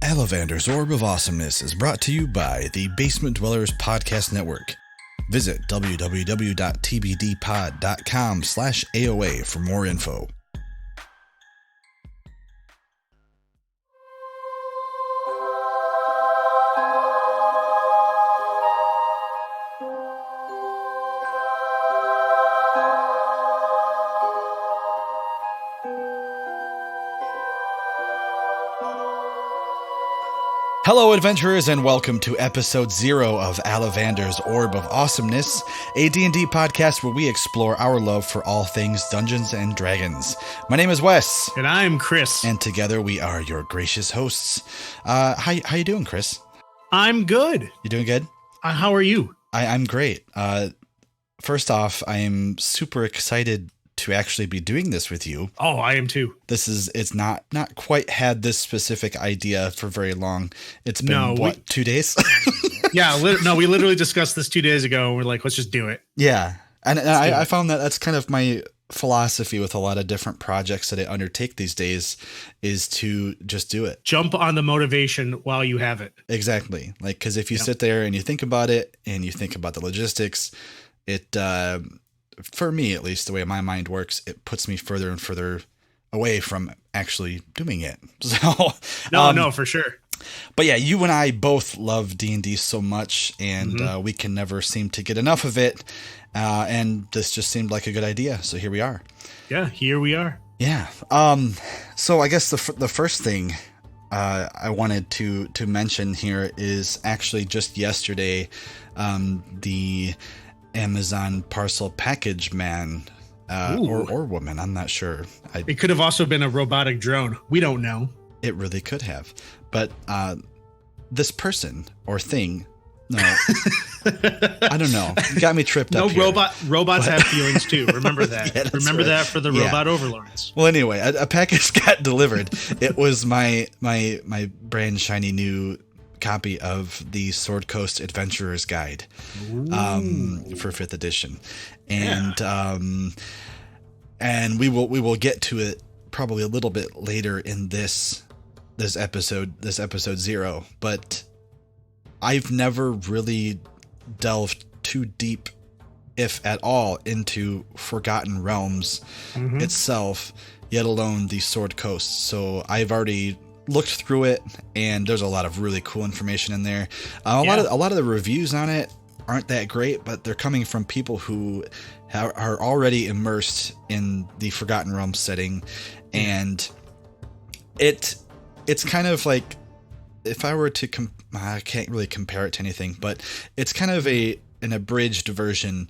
Alavander's Orb of Awesomeness is brought to you by the Basement Dwellers Podcast Network. Visit www.tbdpod.com/AOA for more info. Hello, adventurers, and welcome to episode 0 of Alavander's Orb of Awesomeness, a D&D podcast where we explore our love for all things Dungeons and Dragons. My name is Wes. And I'm Chris. And together we are your gracious hosts. How you doing, Chris? I'm good. You doing good? How are you? I'm great. First off, I am super excited to actually be doing this with you. Oh, I am too. It's not quite had this specific idea for very long. It's been 2 days? Yeah, we literally discussed this 2 days ago. And we're like, let's just do it. Yeah. And I found that that's kind of my philosophy with a lot of different projects that I undertake these days is to just do it. Jump on the motivation while you have it. Exactly. Like, because if you sit there and you think about it and you think about the logistics, it, for me, at least the way my mind works, it puts me further and further away from actually doing it. So no, for sure. But yeah, you and I both love D&D so much, and we can never seem to get enough of it. And this just seemed like a good idea. So here we are. Yeah, here we are. Yeah. So I guess the first thing I wanted to mention here is actually just yesterday, the Amazon parcel package man or woman, I'm not sure. It could have also been a robotic drone. We don't know. It really could have. But this person or thing, no, I don't know. You got me tripped up here. Robots have feelings too. Remember that. Yeah, Remember that for the robot overlords. Well, anyway, a package got delivered. It was my brand shiny new copy of the Sword Coast Adventurer's Guide for 5th edition, and and we will get to it probably a little bit later in this episode 0, but I've never really delved too deep, if at all, into Forgotten Realms itself, yet alone the Sword Coast. So I've already looked through it, and there's a lot of really cool information in there. A lot of the reviews on it aren't that great, but they're coming from people who are already immersed in the Forgotten Realms setting, and it's kind of like, if I were to I can't really compare it to anything, but it's kind of an abridged version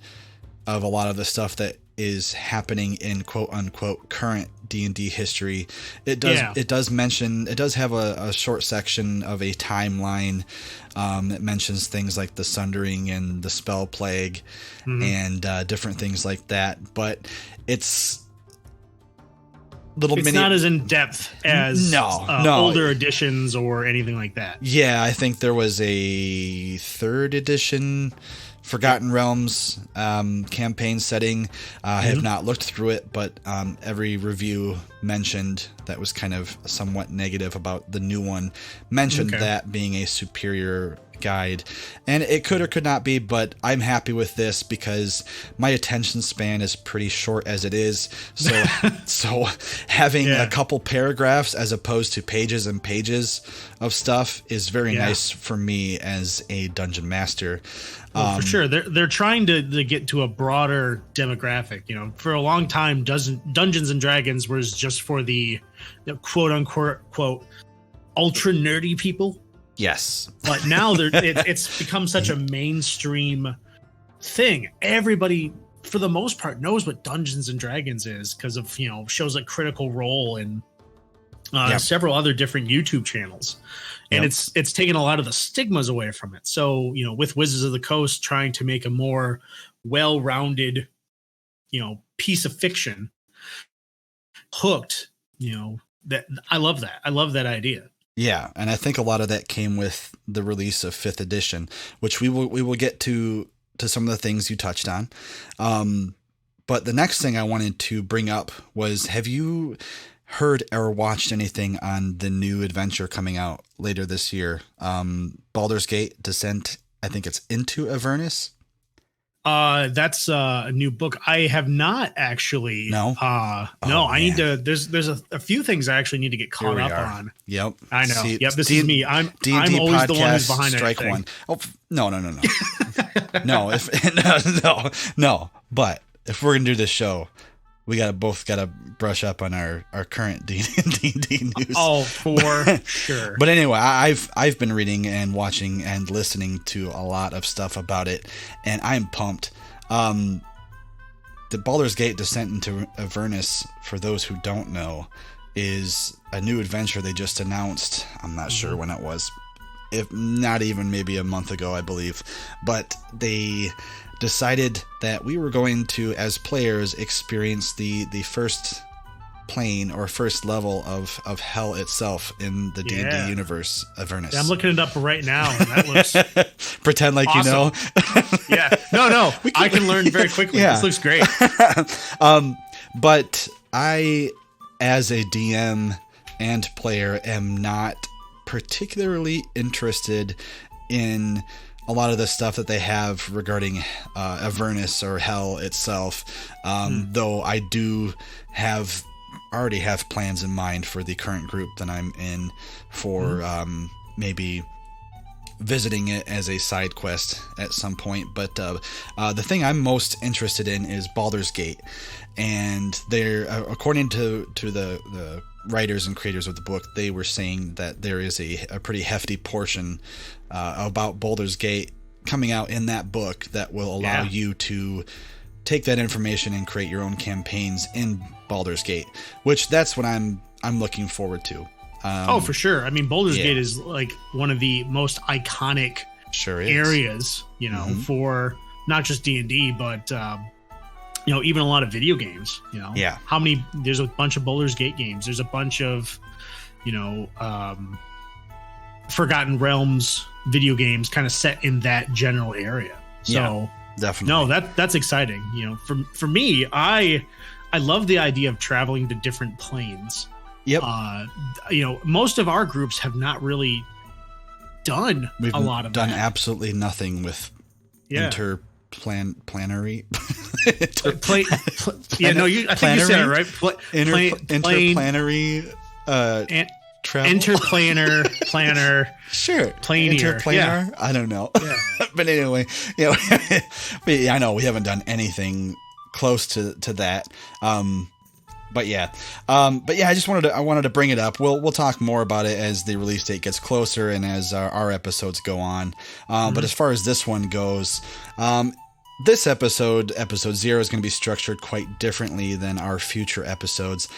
of a lot of the stuff that is happening in quote unquote current D&D history. It does have a short section of a timeline. It mentions things like the Sundering and the Spell Plague and different things like that, but it's not as in depth as older editions or anything like that. Yeah, I think there was a 3rd edition Forgotten Realms campaign setting. I have not looked through it, but every review mentioned that was kind of somewhat negative about the new one, mentioned that being a superior guide, and it could or could not be, but I'm happy with this because my attention span is pretty short as it is, so having a couple paragraphs as opposed to pages and pages of stuff is very nice for me as a dungeon master. Well, for sure, they're trying to get to a broader demographic. You know, for a long time, Dungeons and Dragons was just for the quote unquote ultra nerdy people. Yes, but now it's become such a mainstream thing. Everybody, for the most part, knows what Dungeons and Dragons is because of shows like Critical Role and several other different YouTube channels. And it's taken a lot of the stigmas away from it. So, with Wizards of the Coast trying to make a more well-rounded, piece of fiction, hooked, that I love that. I love that idea. Yeah, and I think a lot of that came with the release of 5th edition, which we will get to some of the things you touched on. But the next thing I wanted to bring up was, have you heard or watched anything on the new adventure coming out later this year. Baldur's Gate Descent, I think it's Into Avernus. That's a new book. I have not actually. No. No, I need to. There's a few things I actually need to get caught up on. Yep. I know. See, This is me. I'm D&D always podcast, the one who's behind strike everything. one. Oh no. No. But if we're gonna do this show, we both gotta brush up on our current D&D news. Oh, for sure. But anyway, I've been reading and watching and listening to a lot of stuff about it, and I'm pumped. The Baldur's Gate Descent into Avernus, for those who don't know, is a new adventure they just announced. I'm not sure when it was, if not even maybe a month ago, I believe, but they decided that we were going to, as players, experience the first plane or first level of hell itself in the D&D universe, Avernus. Yeah, I'm looking it up right now, and that looks pretend like awesome. You know. Yeah, no, I can learn very quickly. Yeah. This looks great. But I, as a DM and player, am not particularly interested in a lot of the stuff that they have regarding Avernus or hell itself, though I do already have plans in mind for the current group that I'm in for maybe visiting it as a side quest at some point. But the thing I'm most interested in is Baldur's Gate, and they're according to the writers and creators of the book, they were saying that there is a pretty hefty portion about Baldur's Gate coming out in that book that will allow you to take that information and create your own campaigns in Baldur's Gate, which that's what I'm looking forward to. For sure. I mean, Baldur's Gate is like one of the most iconic areas, for not just D&D, but even a lot of video games. How many? There's a bunch of Baldur's Gate games. There's a bunch of Forgotten Realms video games kind of set in that general area. So definitely, no, that's exciting. For me, I love the idea of traveling to different planes. Yep. Most of our groups have not really done We've a lot of done that. Absolutely nothing with interplanary. I think you said it right. Interplanary. Travel? Interplanar, planner. Sure. Planear. Interplanar. Yeah. I don't know. Yeah. But anyway, but I know we haven't done anything close to that. But yeah, I wanted to bring it up. We'll talk more about it as the release date gets closer and as our episodes go on. But as far as this one goes, this episode 0, is going to be structured quite differently than our future episodes,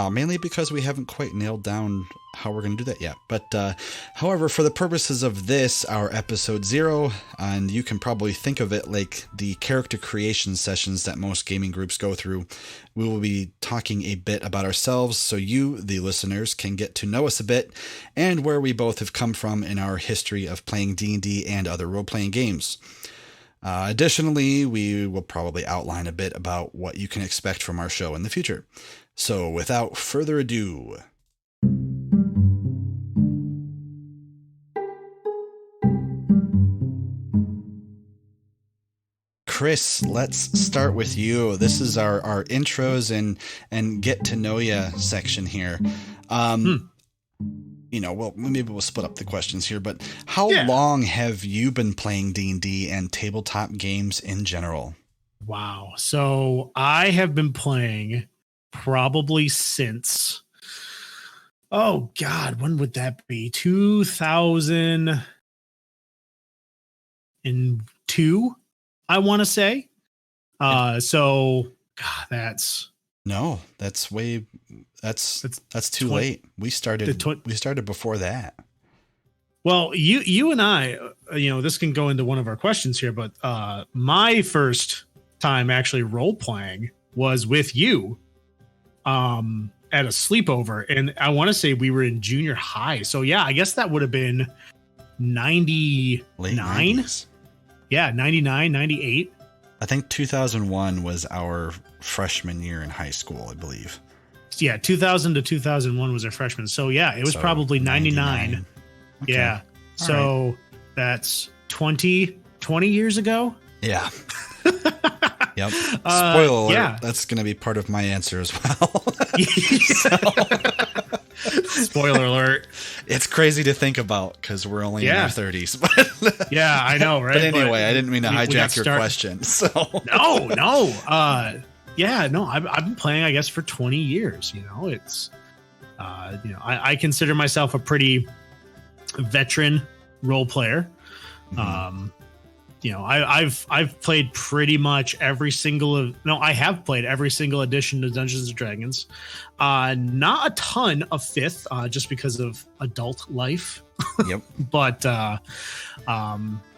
mainly because we haven't quite nailed down how we're going to do that yet. But however, for the purposes of this, our episode 0, and you can probably think of it like the character creation sessions that most gaming groups go through, we will be talking a bit about ourselves so you, the listeners, can get to know us a bit and where we both have come from in our history of playing D&D and other role-playing games. Additionally, we will probably outline a bit about what you can expect from our show in the future. So without further ado, Chris, let's start with you. This is our intros and get to know ya section here. Well, maybe we'll split up the questions here, but how long have you been playing D&D and tabletop games in general? Wow. So I have been playing probably since, oh God, when would that be? 2002, I want to say. So God, that's too late. We started before that. Well, you and I, this can go into one of our questions here, but my first time actually role playing was with you at a sleepover, and I want to say we were in junior high. So yeah, I guess that would have been 99. Late 90s. Yeah, 99, 98. I think 2001 was our freshman year in high school, I believe. yeah, 2000 to 2001 was a freshman. So yeah, it was probably 99. Okay. Yeah. All So right. that's 20 years ago. Yeah. Yep. Spoiler alert. Yeah. That's going to be part of my answer as well. Spoiler alert. It's crazy to think about because we're only in our 30s. But Yeah, I know, right? But anyway, I didn't mean to hijack your start- question. So No. Yeah, no, I've been playing, I guess, for 20 years. You know, it's, you know, I consider myself a pretty veteran role player. You know, I've played pretty much I have played every single edition of Dungeons and Dragons. Not a ton of fifth, just because of adult life. Yep. But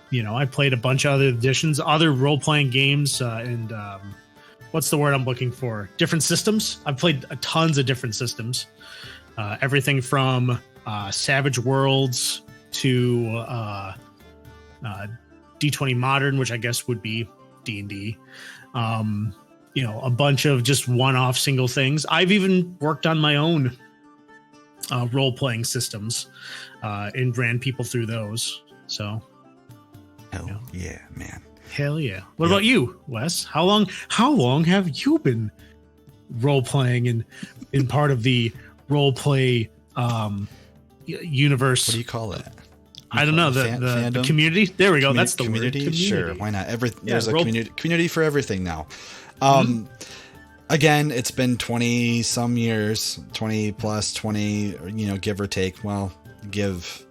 you know, I played a bunch of other editions, other role playing games, and what's the word I'm looking for? Different systems. I've played tons of different systems. Everything from Savage Worlds to D20 Modern, which I guess would be D&D. You know, a bunch of just one-off single things. I've even worked on my own role-playing systems and ran people through those. So, hell yeah, man. Hell yeah. What about you, Wes? How long have you been role-playing and in part of the role-play universe? What do you call that? I don't know, the community. There we go. That's the community. word. Community. Sure, why not? There's a community for everything now. Again, it's been 20 some years, 20 plus 20, you know, give or take. Well, give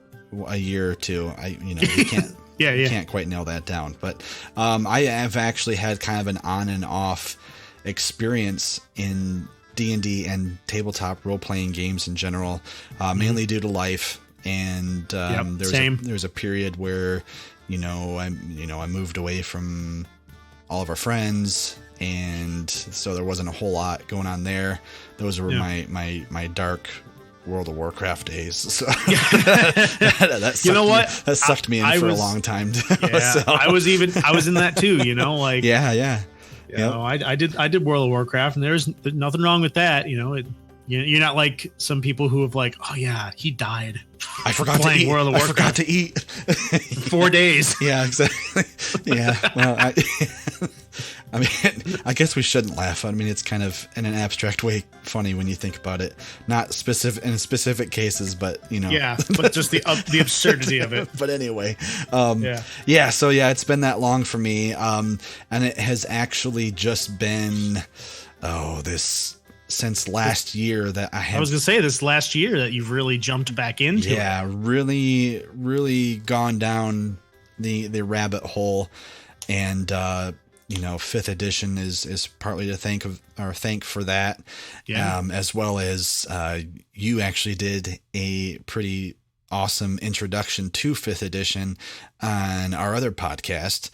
a year or two. You can't. You can't quite nail that down. But I have actually had kind of an on and off experience in D&D and tabletop role playing games in general, mainly due to life. And there was a period where, I moved away from all of our friends, and so there wasn't a whole lot going on there. Those were my dark World of Warcraft days. So that sucked, you know what? That sucked me in for a long time. Yeah, so. I was in that too. You know, like yeah. You know, I did World of Warcraft, and there's nothing wrong with that. You know, you're not like some people who have like, oh yeah, he died. I forgot to eat. World of Warcraft. I forgot to eat. 4 days. Yeah, exactly. Yeah. Well, I mean, I guess we shouldn't laugh. I mean, it's kind of in an abstract way funny when you think about it. Not specific in specific cases, but Yeah, but just the absurdity of it. But anyway, yeah. So yeah, it's been that long for me, and it has actually just been since last year that I was gonna say this last year that you've really jumped back into. Yeah, really, really gone down the rabbit hole, and fifth edition is partly to thank for that. Yeah. As well as you actually did a pretty awesome introduction to fifth edition on our other podcast.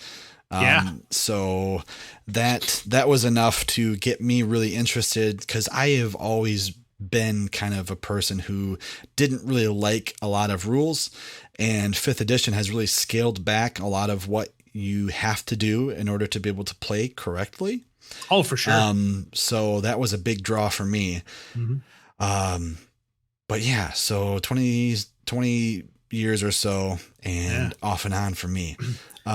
So that was enough to get me really interested, because I have always been kind of a person who didn't really like a lot of rules, and fifth edition has really scaled back a lot of what you have to do in order to be able to play correctly. Oh, for sure. So that was a big draw for me. Mm-hmm. But yeah, so 20 years or so, and off and on for me.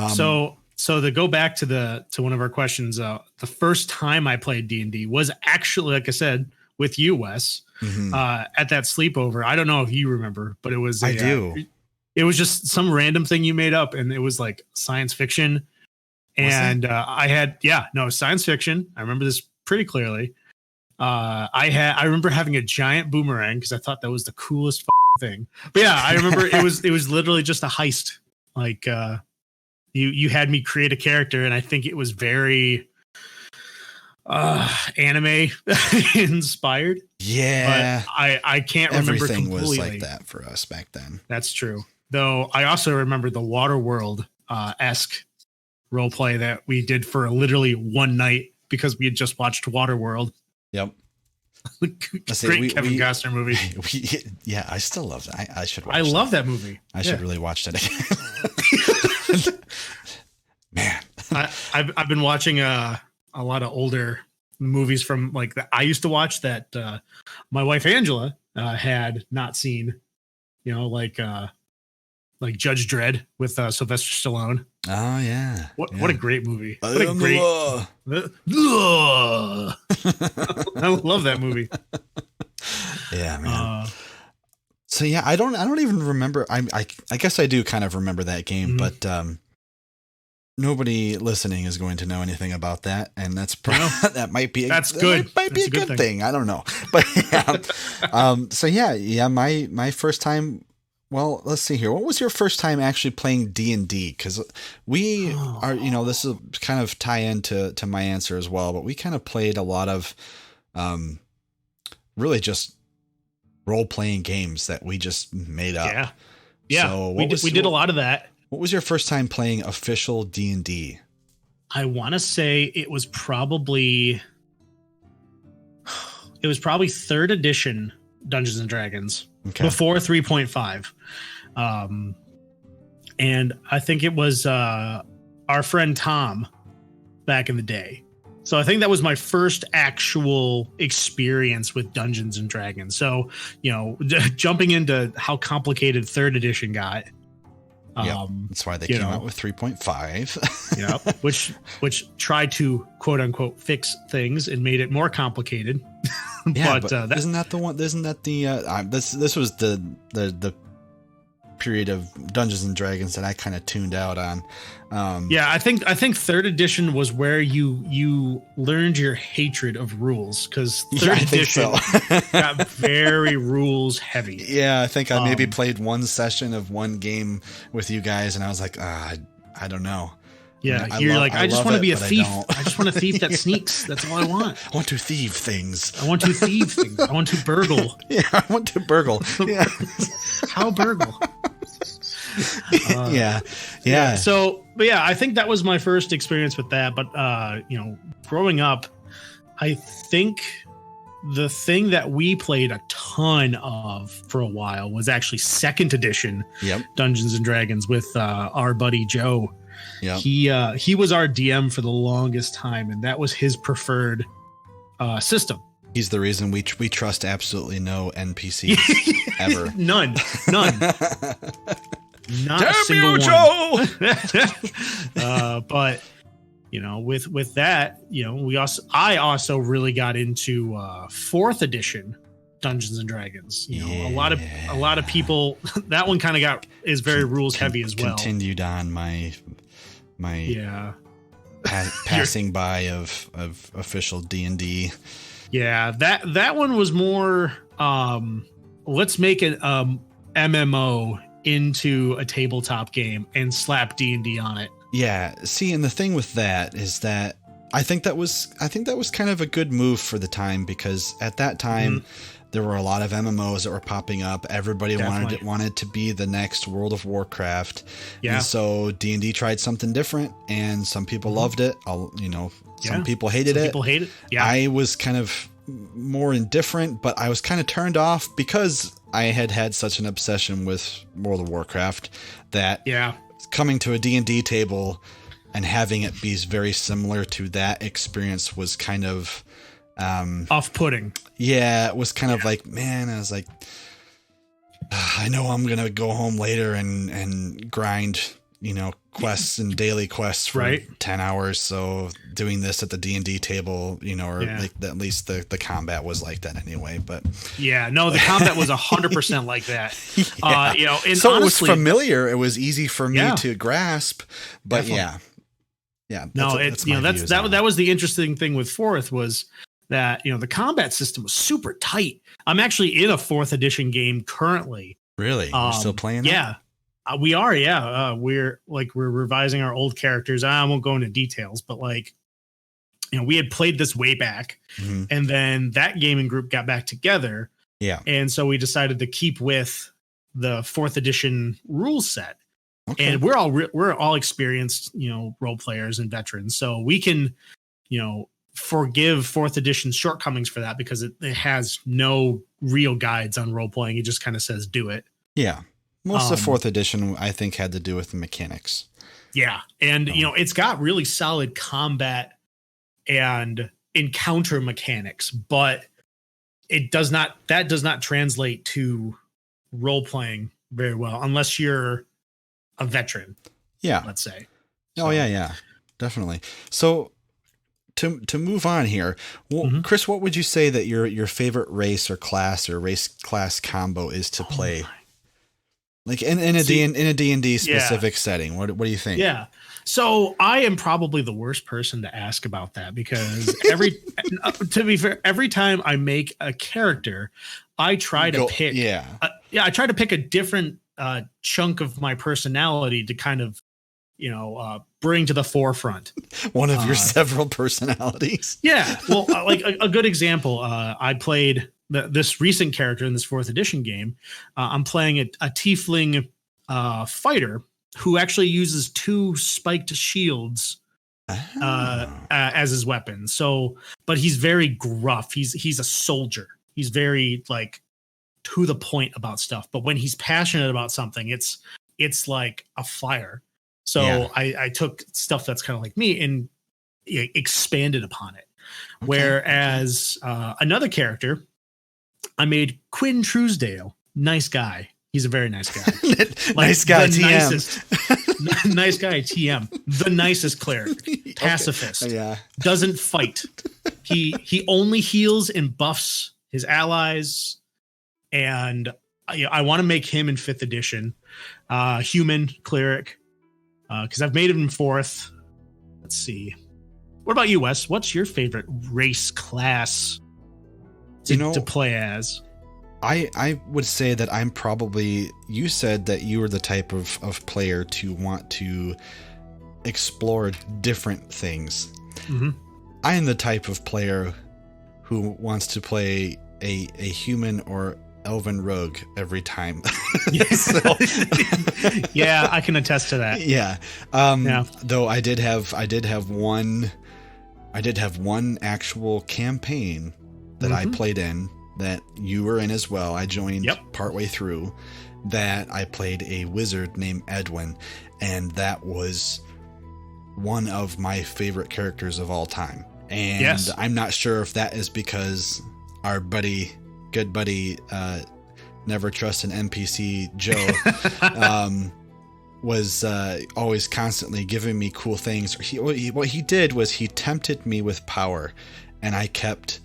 So to go back to one of our questions, the first time I played D&D was actually, like I said, with you, Wes, at that sleepover. I don't know if you remember, but it was I do. It was just some random thing you made up, and it was like science fiction. And science fiction. I remember this pretty clearly. I remember having a giant boomerang because I thought that was the coolest thing. But yeah, I remember it was literally just a heist. Like you had me create a character, and I think it was very anime inspired. Yeah, but I can't remember everything completely. Was like that for us back then. That's true. Though I also remember the Waterworld esque role play that we did for literally one night because we had just watched Waterworld. Yep. Great Kevin Costner movie. Yeah, I still love that. I should watch I love that movie. I should really watch that again. Man. I've been watching a lot of older movies from like that I used to watch that my wife Angela had not seen, you know, like Judge Dredd with Sylvester Stallone. Oh yeah. What a great movie. I What a am great the law. I love that movie. Yeah, man. So yeah, I don't even remember. I guess I do kind of remember that game, but nobody listening is going to know anything about that, and that's that might be that's good. Might be a good thing. I don't know, but yeah. So yeah. My first time. Well, let's see here. What was your first time actually playing D&D? Because we are, you know, this is kind of tie into my answer as well, but we kind of played a lot of really just role-playing games that we just made up. Yeah. So we did a lot of that. What was your first time playing official D&D? I want to say it was probably 3rd edition Dungeons and Dragons. Okay. Before 3.5. And I think it was our friend Tom back in the day. So I think that was my first actual experience with Dungeons and Dragons. So, you know, jumping into how complicated 3rd edition got. That's why they came out with 3.5. Yeah, which tried to quote unquote fix things and made it more complicated. Yeah, but isn't that the one? Isn't that the this was the period of Dungeons and Dragons that I kind of tuned out on. I think 3rd edition was where you learned your hatred of rules, because 3rd edition got very rules heavy. Yeah, I think I maybe played one session of one game with you guys, and I was like, I don't know. Yeah, I just want to be a thief. I just want a thief that sneaks. That's all I want. I want to thieve things. I want to thieve things. I want to burgle. Yeah, I want to burgle. Yeah. How burgle? Yeah. So, but yeah, I think that was my first experience with that. But you know, growing up, I think the thing that we played a ton of for a while was actually 2nd edition Dungeons and Dragons with our buddy Joe. Yeah, he was our DM for the longest time, and that was his preferred system. He's the reason we trust absolutely no NPCs ever. None. Not Damn a single you, one. But you know, with that, you know, I also really got into 4th edition Dungeons and Dragons. You know, a lot of people that one kind of is very rules heavy as well. Continued on my passing by of official D&D. Yeah, that one was more let's make an MMO into a tabletop game and slap D&D on it. Yeah, see, and the thing with that is that I think that was kind of a good move for the time, because at that time there were a lot of MMOs that were popping up. Everybody wanted to be the next World of Warcraft. Yeah. And so D&D tried something different, and some people loved it. Some people hated it. People hate it. Yeah. I was kind of more indifferent, but I was kind of turned off because I had such an obsession with World of Warcraft that coming to a D&D table and having it be very similar to that experience was kind of off-putting. Yeah, it was kind of like, man, I was like, I know I'm gonna go home later and grind, you know, quests and daily quests for 10 hours. So doing this at the D&D table, you know, or like at least the combat was like that anyway. But the combat was 100% like that. You know, and so honestly, it was familiar. It was easy for me to grasp. But that was the interesting thing with 4th was that, you know, the combat system was super tight. I'm actually in a 4th edition game currently. Really? You're still playing that? Yeah. We are, we're revising our old characters. I won't go into details, but like, you know, we had played this way back, and then that gaming group got back together. Yeah. And so we decided to keep with the 4th edition rule set. Okay. And we're all experienced, you know, role players and veterans. So we can, you know, forgive 4th edition's shortcomings for that, because it has no real guides on role playing. It just kind of says do it. Yeah. Most of 4th edition, I think, had to do with the mechanics. Yeah. And, you know, it's got really solid combat and encounter mechanics, but that does not translate to role playing very well unless you're a veteran. Yeah. Let's say. Oh, yeah, definitely. So to move on here, well, Chris, what would you say that your favorite race or race class combo is to play? Like in a D&D specific setting, what do you think? Yeah. So I am probably the worst person to ask about that because to be fair, every time I make a character, I try to pick. I try to pick a different chunk of my personality to kind of, bring to the forefront. One of your several personalities. Yeah. Well, like a good example, I played this recent character in this 4th edition game. I'm playing a tiefling fighter who actually uses 2 spiked shields as his weapon. So, but he's very gruff. He's a soldier. He's very like to the point about stuff. But when he's passionate about something, it's like a fire. So I took stuff that's kind of like me and expanded upon it. Okay. Whereas another character, I made Quinn Truesdale. Nice guy. He's a very nice guy. Nice guy, TM. Nice guy, TM. The nicest cleric. Pacifist. Okay. Yeah. Doesn't fight. He only heals and buffs his allies. And I want to make him in 5th edition. Human cleric. Because I've made him in 4th. Let's see. What about you, Wes? What's your favorite race class to play as? I would say that I'm probably, you said that you were the type of player to want to explore different things. Mm-hmm. I am the type of player who wants to play a human or elven rogue every time. Yeah, I can attest to that. Yeah. Though I did have one actual campaign that I played in that you were in as well. I joined partway through that. I played a wizard named Edwin, and that was one of my favorite characters of all time. And I'm not sure if that is because our good buddy, never trust an NPC Joe, was always constantly giving me cool things. What he did was he tempted me with power, and I kept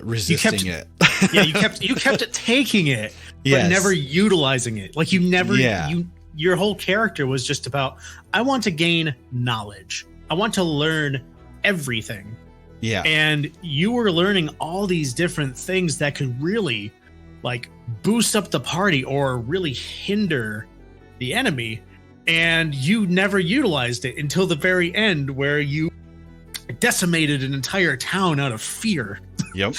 resisting it. Yeah, you kept taking it, but never utilizing it. Like your whole character was just about, I want to gain knowledge. I want to learn everything. Yeah. And you were learning all these different things that could really like boost up the party or really hinder the enemy. And you never utilized it until the very end, where you decimated an entire town out of fear. Yep.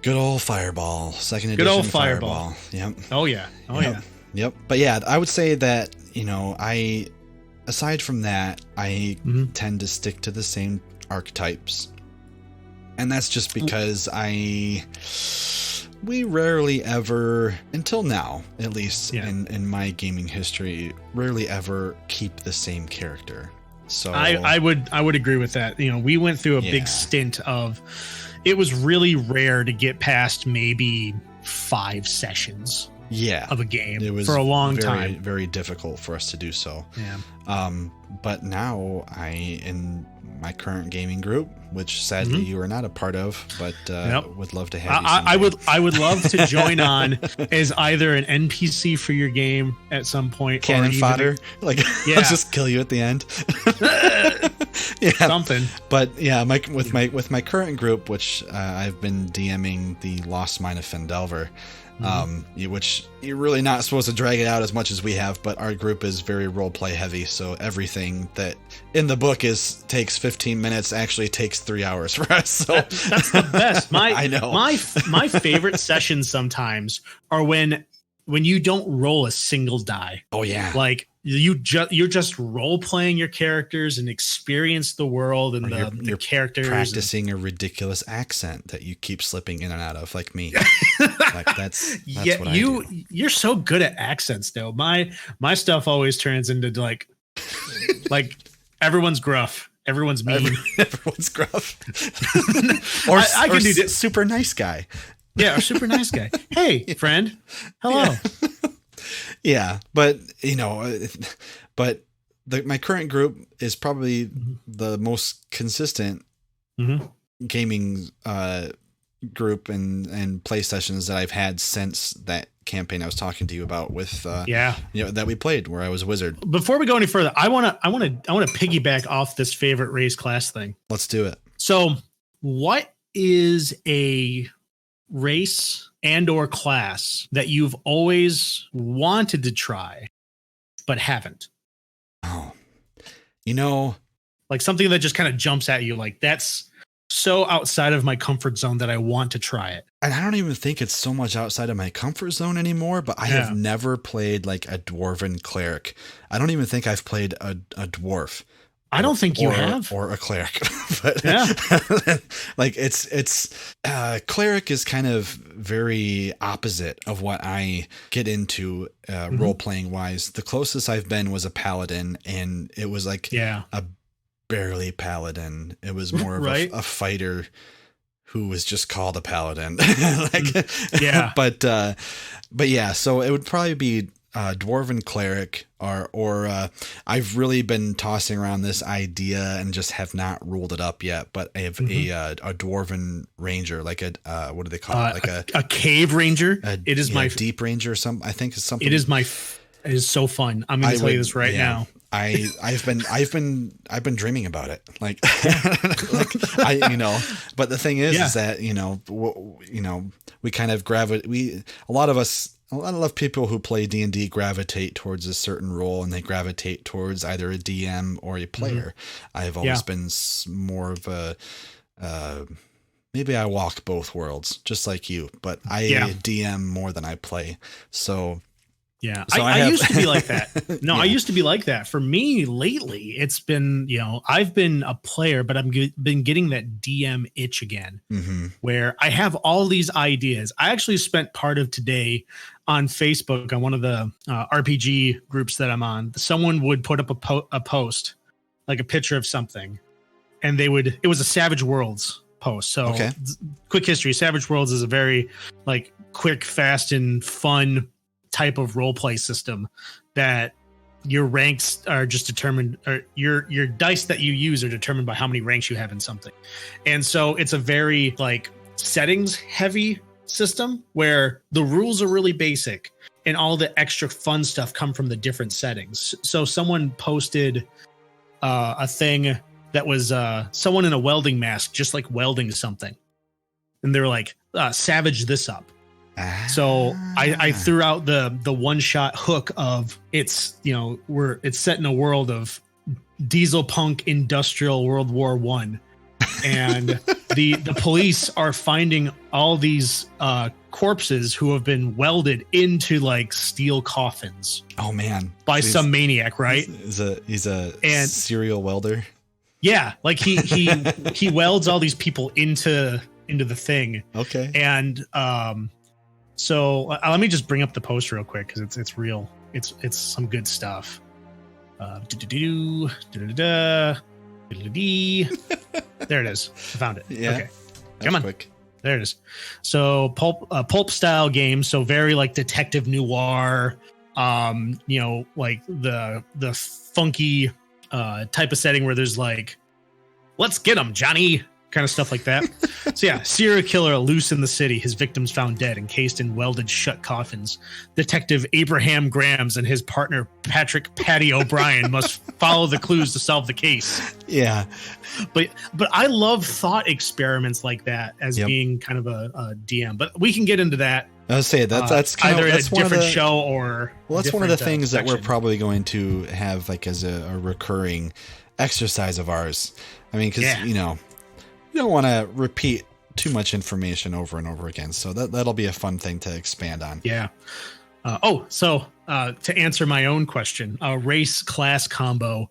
Good old Fireball. 2nd edition. Good old Fireball. Yep. Oh yeah. Yep. But yeah, I would say that, aside from that, I tend to stick to the same archetypes. And that's just because we rarely ever, until now, at least in my gaming history, rarely ever keep the same character. So I would agree with that. We went through a big stint of, it was really rare to get past maybe 5 sessions of a game. It was for a long time. Very difficult for us to do so. Yeah. But now in my current gaming group, which sadly you are not a part of, but would love to have you. I would love to join on as either an NPC for your game at some point, cannon fodder. I'll just kill you at the end. Something. But yeah, with my current group, which I've been DMing the Lost Mine of Fendelver. Which you're really not supposed to drag it out as much as we have, but our group is very role play heavy, so everything that in the book takes 15 minutes actually takes 3 hours for us. So that's the best. I know. My favorite sessions sometimes are when you don't roll a single die. Oh yeah. Like you're just role playing your characters and experience the world and the characters. Practicing a ridiculous accent that you keep slipping in and out of, like me. Like that's what I do. You're so good at accents though. My stuff always turns into like everyone's gruff. Everyone's mean. Everyone's gruff. Or I can do this. Super nice guy. Yeah, a super nice guy. Hey, friend. Hello. Yeah, but my current group is probably the most consistent gaming group and play sessions that I've had since that campaign I was talking to you about with that we played where I was a wizard. Before we go any further, I want to piggyback off this favorite race class thing. Let's do it. So, what is a race and or class that you've always wanted to try but haven't? Oh, like something that just kind of jumps at you, like that's so outside of my comfort zone that I want to try it. And I don't even think it's so much outside of my comfort zone anymore, but I have never played like a dwarven cleric. I don't even think I've played a dwarf. I don't think you have. Or a cleric. But like it's cleric is kind of very opposite of what I get into role playing wise. The closest I've been was a paladin, and it was like a barely paladin. It was more of a fighter who was just called a paladin. But yeah, so it would probably be dwarven cleric or I've really been tossing around this idea and just have not ruled it up yet, but I have a dwarven ranger, like a what do they call it? Like a cave ranger. It is my deep ranger or something. I think it's something. It is so fun. I'm going to tell you this right now. I've been dreaming about it. Like, but the thing is that, we kind of a lot of people who play D&D gravitate towards a certain role, and they gravitate towards either a DM or a player. I've always been more of a, maybe I walk both worlds just like you, but I DM more than I play. So, yeah, so I used to be like that. No, I used to be like that. For me lately, it's been, I've been a player, but I've been getting that DM itch again, where I have all these ideas. I actually spent part of today on Facebook on one of the RPG groups that I'm on. Someone would put up a post, like a picture of something, and it was a Savage Worlds post. So quick history, Savage Worlds is a very like quick, fast, and fun type of role play system that your ranks are just determined, or your dice that you use are determined by how many ranks you have in something. And so it's a very like settings heavy system where the rules are really basic and all the extra fun stuff come from the different settings. So someone posted a thing that was someone in a welding mask, just like welding something. And they were like, savage this up. So I threw out the one shot hook of it's set in a world of diesel punk industrial World War I, and the police are finding all these corpses who have been welded into like steel coffins. Oh man, by some maniac, right? He's a serial welder. Yeah, like he welds all these people into the thing. Okay, and so let me just bring up the post real quick because it's real. It's some good stuff. There it is. I found it. Yeah. Okay. Come on. Quick. There it is. So pulp style game. So very like detective noir. Like the funky type of setting where there's like, let's get him, Johnny. Kind of stuff like that. So yeah, serial killer loose in the city. His victims found dead, encased in welded shut coffins. Detective Abraham Grams and his partner Patrick Patty O'Brien must follow the clues to solve the case. Yeah, but I love thought experiments like that as being kind of a DM. But we can get into that. I was saying that's kind either of, that's a different show or that's one of the things that we're probably going to have like as a recurring exercise of ours. I mean, because you don't want to repeat too much information over and over again. So that'll be a fun thing to expand on. Yeah. So to answer my own question, race class combo.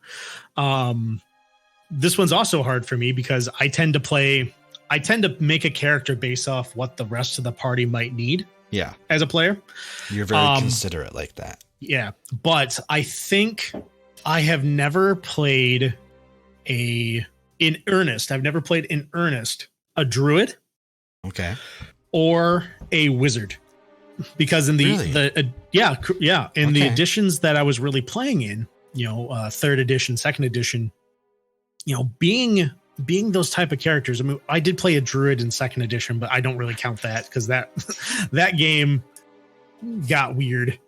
This one's also hard for me because I tend to make a character based off what the rest of the party might need. Yeah. As a player. You're very considerate like that. Yeah. But I think I have never played in earnest. I've never played in earnest a druid. Okay. Or a wizard, because in the in the editions that I was really playing in, third edition, second edition, being those type of characters. I mean, I did play a druid in second edition, but I don't really count that because that game got weird.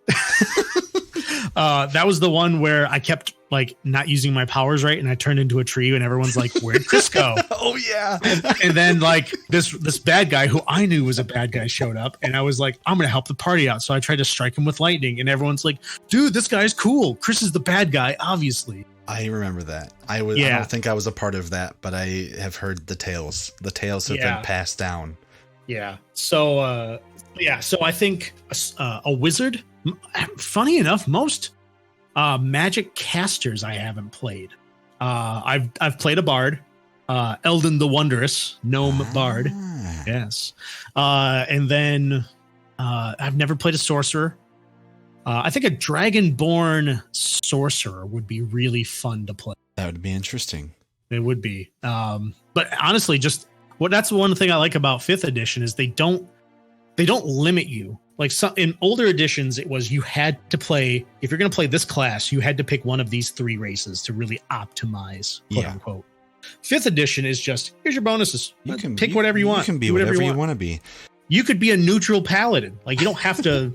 That was the one where I kept like not using my powers right, and I turned into a tree, and everyone's like, "Where'd Chris go?" Oh yeah. And then like this bad guy who I knew was a bad guy showed up, and I was like, "I'm gonna help the party out." So I tried to strike him with lightning, and everyone's like, "Dude, this guy's cool. Chris is the bad guy, obviously." I remember that. I don't think I was a part of that, but I have heard the tales. The tales have been passed down. Yeah. So so I think a wizard. Funny enough, most magic casters I haven't played. I've played a bard, Eldon the Wondrous, gnome bard. Yes. And then I've never played a sorcerer. I think a dragonborn sorcerer would be really fun to play. That would be interesting. It would be. But honestly, that's one thing I like about 5th edition is they don't limit you. Like in older editions, it was you had to play, if you're going to play this class, you had to pick one of these 3 races to really optimize, quote unquote. 5th edition is just, here's your bonuses. You can pick whatever you want. You can be whatever you want to be. You could be a neutral paladin. Like you don't have to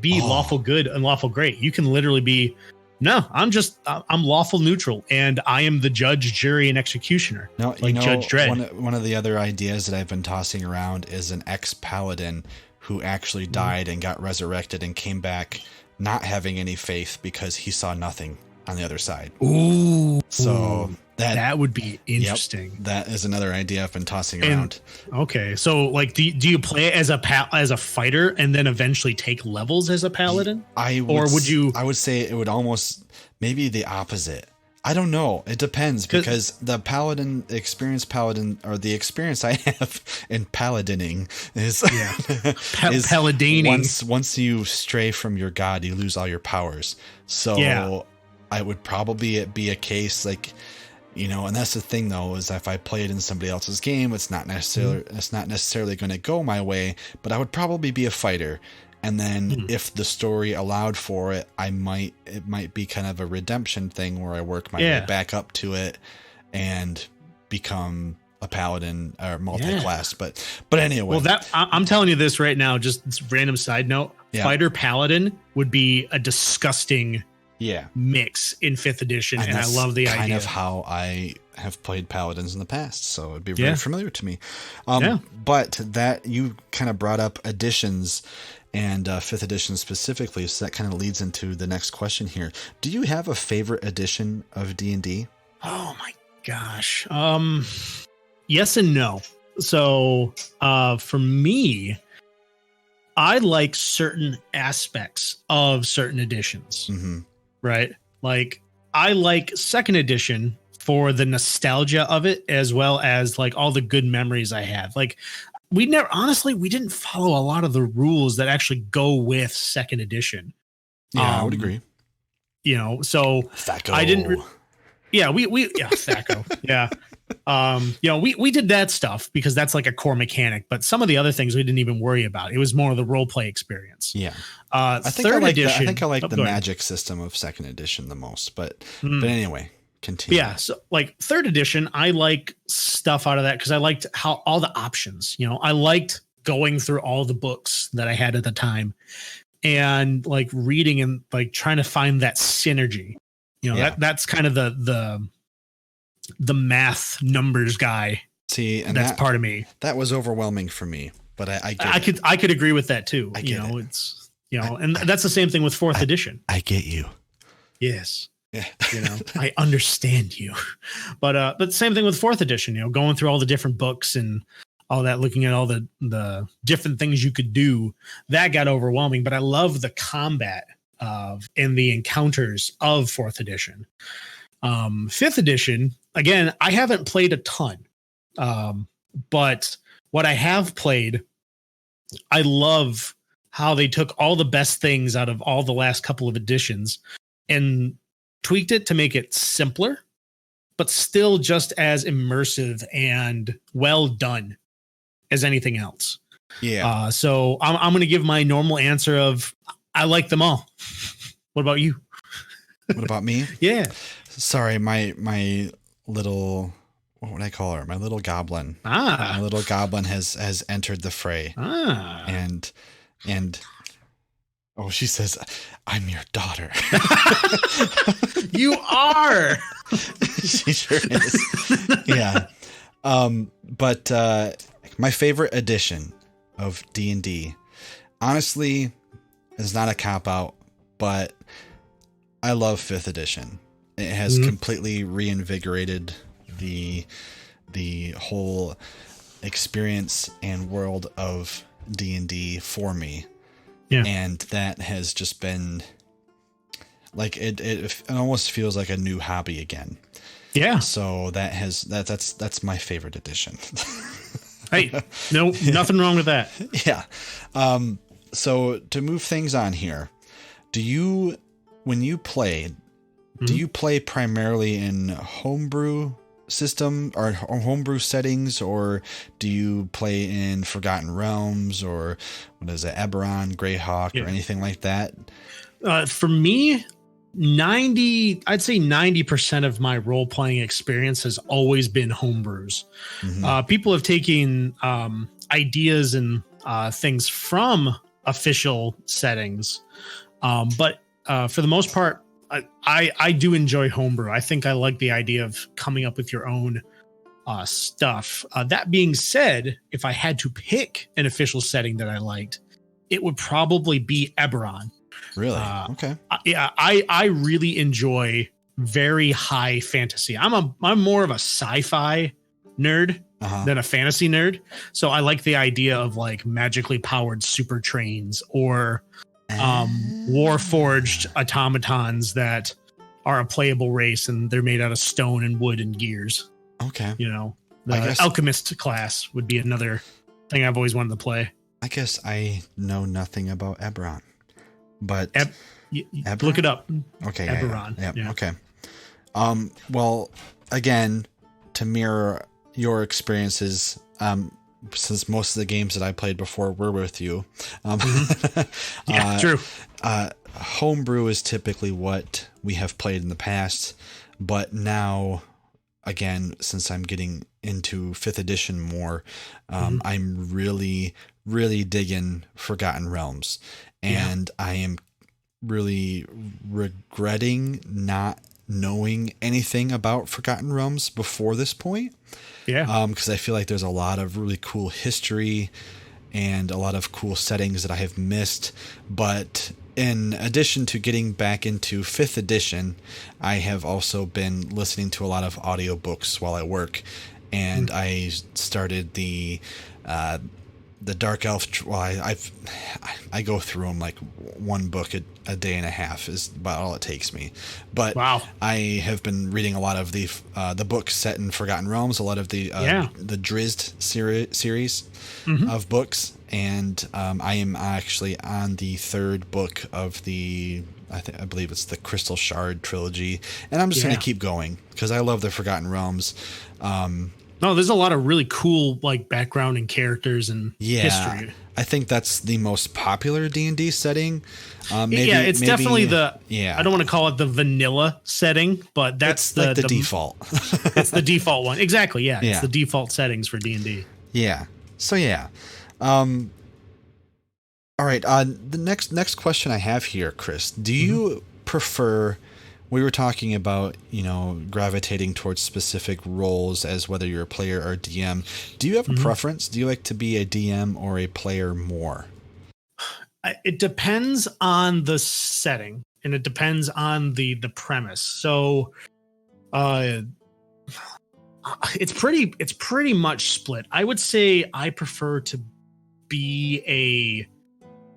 be lawful good and lawful great. You can literally be, no, I'm lawful neutral, and I am the judge, jury, and executioner. No, Judge Dredd. One of the other ideas that I've been tossing around is an ex-paladin who actually died and got resurrected and came back not having any faith because he saw nothing on the other side. Ooh. So that would be interesting. Yep, that is another idea I've been tossing around. Okay. So like, do you play it as a fighter and then eventually take levels as a paladin? I would say it would almost maybe the opposite. I don't know. It depends, because the experienced paladin, or the experience I have in paladining is, paladining. Once you stray from your god, you lose all your powers. So I would probably be a case like, and that's the thing though, is if I play it in somebody else's game, it's not necessarily going to go my way, but I would probably be a fighter. And then if the story allowed for it, it might be kind of a redemption thing where I work my way back up to it and become a paladin or multi-class. But anyway. Well, I'm telling you this right now, just random side note, fighter paladin would be a disgusting mix in 5th edition. And I love the idea. Kind of how I have played paladins in the past. So it'd be very familiar to me. But that you kind of brought up editions, and 5th edition specifically, so that kind of leads into the next question here. Do you have a favorite edition of D&D? Oh my gosh. Yes and no. So for me, I like certain aspects of certain editions, right? Like I like 2nd edition for the nostalgia of it, as well as like all the good memories I have. Like we didn't follow a lot of the rules that actually go with 2nd edition. Yeah, I would agree. So Thaco. I didn't. Thaco. Yeah. We did that stuff because that's like a core mechanic, but some of the other things we didn't even worry about. It was more of the role play experience. Yeah. I think I like the magic system of 2nd edition the most, but anyway. Continue. Yeah, so like 3rd edition, I like stuff out of that because I liked how all the options. I liked going through all the books that I had at the time, and like reading and like trying to find that synergy. That's kind of the math numbers guy. See, and that's part of me. That was overwhelming for me, but I could agree with that too. It's and that's the same thing with 4th edition. I get you. Yes. Yeah. I understand you, but same thing with 4th edition, going through all the different books and all that, looking at all the different things you could do, that got overwhelming. But I love the combat and the encounters of 4th edition. 5th edition, again, I haven't played a ton. But what I have played, I love how they took all the best things out of all the last couple of editions and tweaked it to make it simpler but still just as immersive and well done as anything else. Yeah. So I'm going to give my normal answer of I like them all. What about you? What about me? Yeah. Sorry, my little, what would I call her? My little goblin. My little goblin has entered the fray. And oh, she says, "I'm your daughter." You are. She sure is. Yeah. But my favorite edition of D&D, honestly, is not a cop-out, but I love 5th edition. It has completely reinvigorated the whole experience and world of D&D for me. Yeah. And that has just been like, it almost feels like a new hobby again. Yeah. So that's my favorite edition. Hey, no, nothing wrong with that. Yeah. So to move things on here, when you play, do you play primarily in homebrew system or homebrew settings, or do you play in Forgotten Realms, or what is it, Eberron, Greyhawk, or anything like that? For me, I'd say 90% of my role-playing experience has always been homebrews. People have taken ideas and things from official settings, but for the most part, I do enjoy homebrew. I think I like the idea of coming up with your own stuff. That being said, if I had to pick an official setting that I liked, it would probably be Eberron. Really? Okay. Yeah, I really enjoy very high fantasy. I'm more of a sci-fi nerd than a fantasy nerd. So I like the idea of like magically powered super trains or warforged automatons that are a playable race, and they're made out of stone and wood and gears. Okay. You know, the alchemist class would be another thing I've always wanted to play. I guess I know nothing about Eberron, but look it up. Okay. Eberron. Yeah. Okay. Well, again, to mirror your experiences, since most of the games that I played before were with you. True. Homebrew is typically what we have played in the past, but now, again, since I'm getting into 5th edition more, I'm really, really digging Forgotten Realms, and I am really regretting not knowing anything about Forgotten Realms before this point. Yeah. Because I feel like there's a lot of really cool history and a lot of cool settings that I have missed. But in addition to getting back into 5th edition, I have also been listening to a lot of audiobooks while I work. And I started the Dark Elf. Well, I go through them like one book a day and a half is about all it takes me. But wow. I have been reading a lot of the books set in Forgotten Realms, a lot of the Drizzt series of books, and I am actually on the 3rd book of I believe it's the Crystal Shard trilogy, and I'm just going to keep going because I love the Forgotten Realms. No, there's a lot of really cool like background and characters and history. I think that's the most popular D&D setting. It's definitely the. I don't want to call it the vanilla setting, but that's the default. It's the default one, exactly. Yeah, it's the default settings for D&D. Yeah. So all right. The next question I have here, Chris. Do you prefer? We were talking about, gravitating towards specific roles as whether you're a player or a DM. Do you have a preference? Do you like to be a DM or a player more? It depends on the setting, and it depends on the premise. So, it's pretty much split. I would say I prefer to be a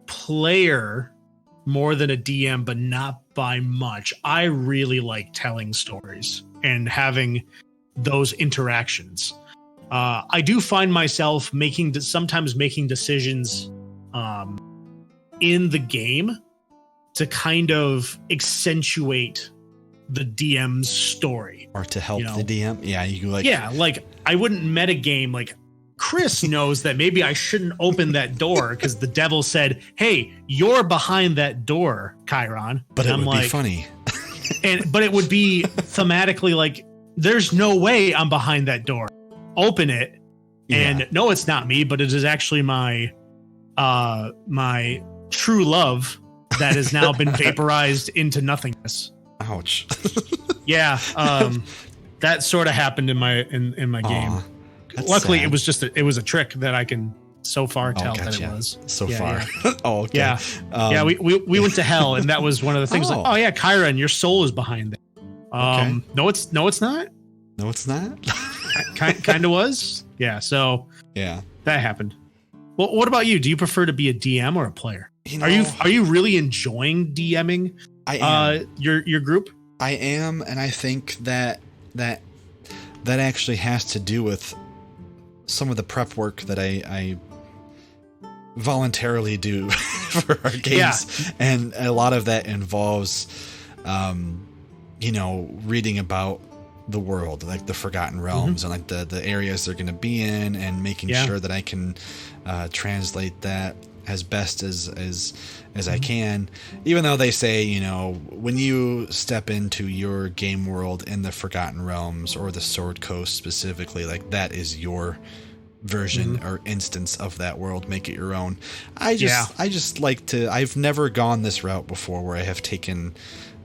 player more than a DM, but not by much. I really like telling stories and having those interactions. I do find myself sometimes making decisions in the game to kind of accentuate the DM's story. Or to help the DM. Yeah, you like. Yeah, like I wouldn't metagame like Chris knows that maybe I shouldn't open that door because the devil said, "Hey, you're behind that door, Chiron." But it would be funny. But it would be thematically like, there's no way I'm behind that door. Open it. And no, it's not me, but it is actually my true love that has now been vaporized into nothingness. Ouch. Yeah. That sort of happened in my game. Luckily sad. It was a trick that I can so far tell that it was. So far. Yeah. Oh, okay. Yeah. Yeah, we went to hell, and that was one of the things like, oh yeah, Chiron, your soul is behind it. No, it's not. No, it's not. Kind of was. Yeah. So yeah, that happened. Well, what about you? Do you prefer to be a DM or a player? Are you really enjoying DMing? I am. Your group? I am, and I think that actually has to do with some of the prep work that I voluntarily do for our games, and a lot of that involves, reading about the world, like the Forgotten Realms, and like the areas they're going to be in, and making sure that I can translate that as best as I can, even though they say, when you step into your game world in the Forgotten Realms or the Sword Coast specifically, like that is your version or instance of that world, make it your own. I just like to, I've never gone this route before where I have taken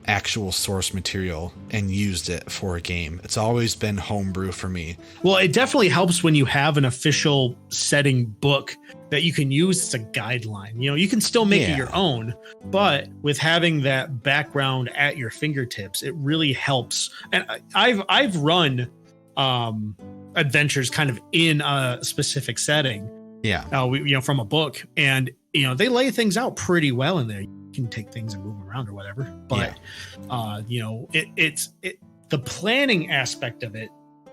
actual source material and used it for a game. It's always been homebrew for me. Well, it definitely helps when you have an official setting book that you can use as a guideline. You can still make it your own, but with having that background at your fingertips, it really helps. And I've run adventures kind of in a specific setting. Yeah. From a book, and they lay things out pretty well in there. Can take things and move them around or whatever, but it's the planning aspect of it.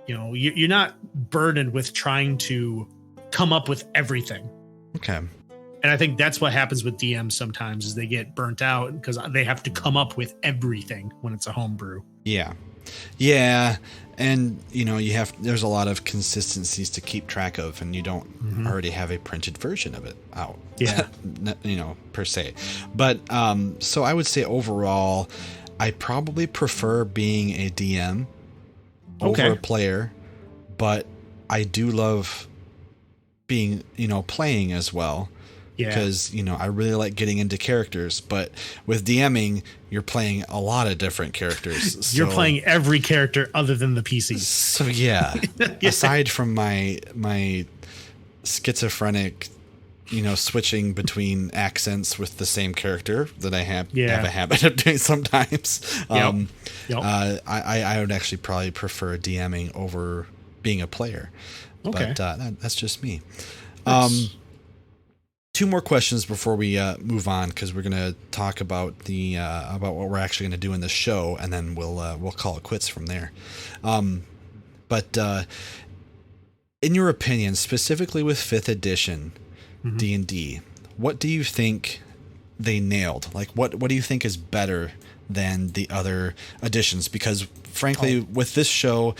You're not burdened with trying to come up with everything. Okay. And I think that's what happens with DMs sometimes, is they get burnt out because they have to come up with everything when it's a homebrew. Yeah. And there's a lot of consistencies to keep track of, and you don't already have a printed version of it out. Yeah. Per se. But so I would say overall, I probably prefer being a DM over a player, but I do love being, playing as well. Yeah. Because, I really like getting into characters, but with DMing, you're playing a lot of different characters. You're playing every character other than the PCs. So yeah, aside from my schizophrenic, switching between accents with the same character that I have a habit of doing sometimes. I would actually probably prefer DMing over being a player. Okay. But that's just me. Two more questions before we move on, because we're going to talk about about what we're actually going to do in the show, and then we'll call it quits from there. But in your opinion, specifically with 5th edition D&D, what do you think they nailed? Like, what do you think is better than the other editions? Because frankly, with this show,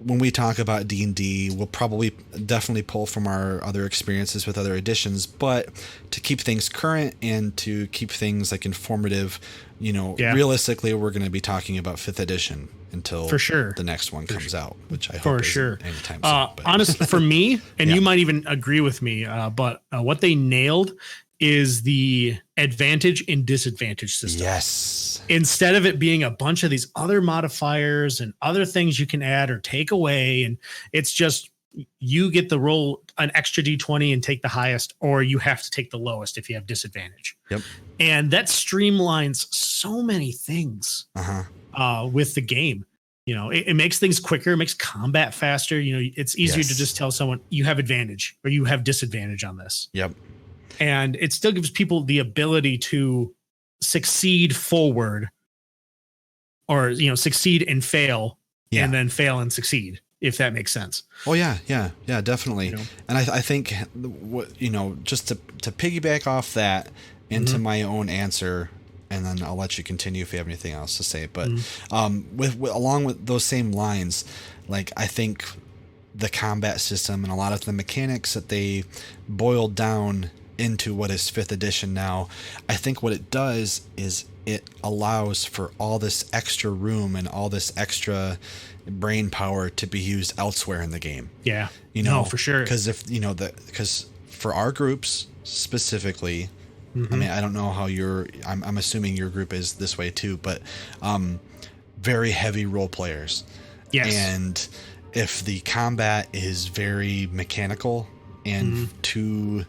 when we talk about D&D, we'll probably definitely pull from our other experiences with other editions, but to keep things current and to keep things like informative, realistically, we're going to be talking about 5th edition until the next one comes out, which I hope isn't anytime soon. Honestly, for me, and you might even agree with me, but what they nailed is the advantage and disadvantage system. Yes. Instead of it being a bunch of these other modifiers and other things you can add or take away, and it's just you get the roll an extra D20 and take the highest, or you have to take the lowest if you have disadvantage. Yep. And that streamlines so many things with the game. It makes things quicker, it makes combat faster. It's easier to just tell someone you have advantage or you have disadvantage on this. Yep. And it still gives people the ability to succeed forward, or, succeed and fail, and then fail and succeed, if that makes sense. Oh yeah, definitely. And I think, just to piggyback off that into my own answer, and then I'll let you continue if you have anything else to say. But with along with those same lines, like I think the combat system and a lot of the mechanics that they boiled down into what is 5th edition now, I think what it does is it allows for all this extra room and all this extra brain power to be used elsewhere in the game. Yeah, you know, no, for sure. Because because for our groups specifically, I mean, I don't know how I'm assuming your group is this way too, but very heavy role players. Yes. And if the combat is very mechanical and too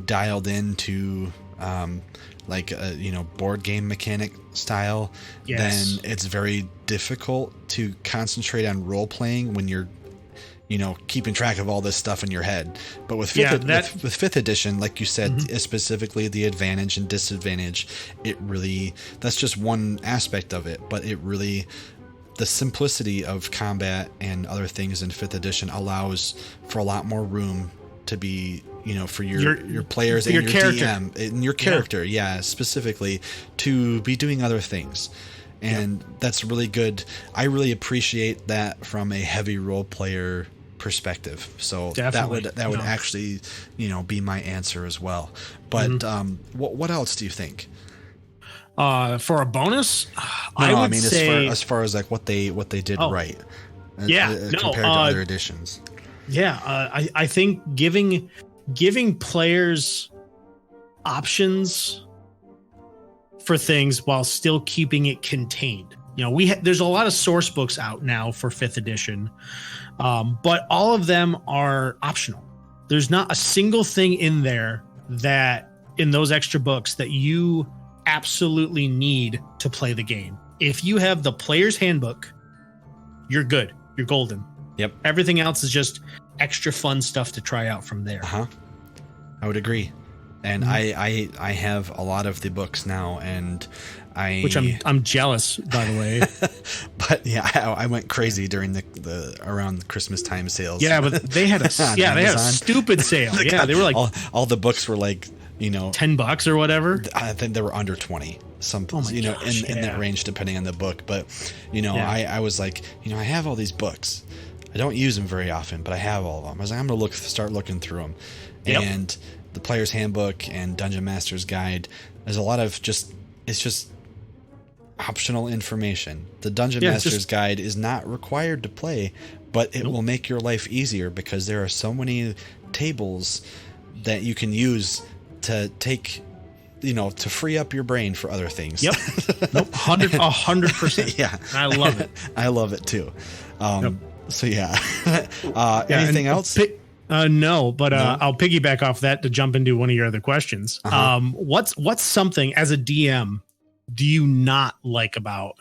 dialed into like a board game mechanic style, then it's very difficult to concentrate on role playing when you're keeping track of all this stuff in your head. But with with 5th edition, like you said, specifically the advantage and disadvantage, that's just one aspect of it, but it really, the simplicity of combat and other things in 5th edition allows for a lot more room to be, for your players and your character. DM and your character, specifically to be doing other things. And that's really good. I really appreciate that from a heavy role player perspective. So definitely. that would actually, be my answer as well. But what else do you think? For a bonus, I mean, say, as far as like what they did right. Compared to other editions. Yeah, I think giving players options for things while still keeping it contained. There's a lot of source books out now for 5th edition, but all of them are optional. There's not a single thing in there that in those extra books that you absolutely need to play the game. If you have the player's handbook, you're good. You're golden. Yep. Everything else is just extra fun stuff to try out from there. I would agree. And I have a lot of the books now, and which I'm jealous, by the way. But yeah, I went crazy during the around the Christmas time sales. Yeah, but they had a they had a stupid sale. Yeah, they were like all the books were like $10 or whatever. I think they were under 20. Something in that range depending on the book. But I was like, I have all these books. I don't use them very often, but I have all of them. I was like, I'm gonna start looking through them. And the Player's Handbook and Dungeon Master's Guide, there's a lot of it's just optional information. The Dungeon Master's Guide is not required to play, but it will make your life easier because there are so many tables that you can use to take, to free up your brain for other things. Yep. 100%. Yeah. I love it. I love it too. So anything else? No, but I'll piggyback off that to jump into one of your other questions. What's something as a DM do you not like about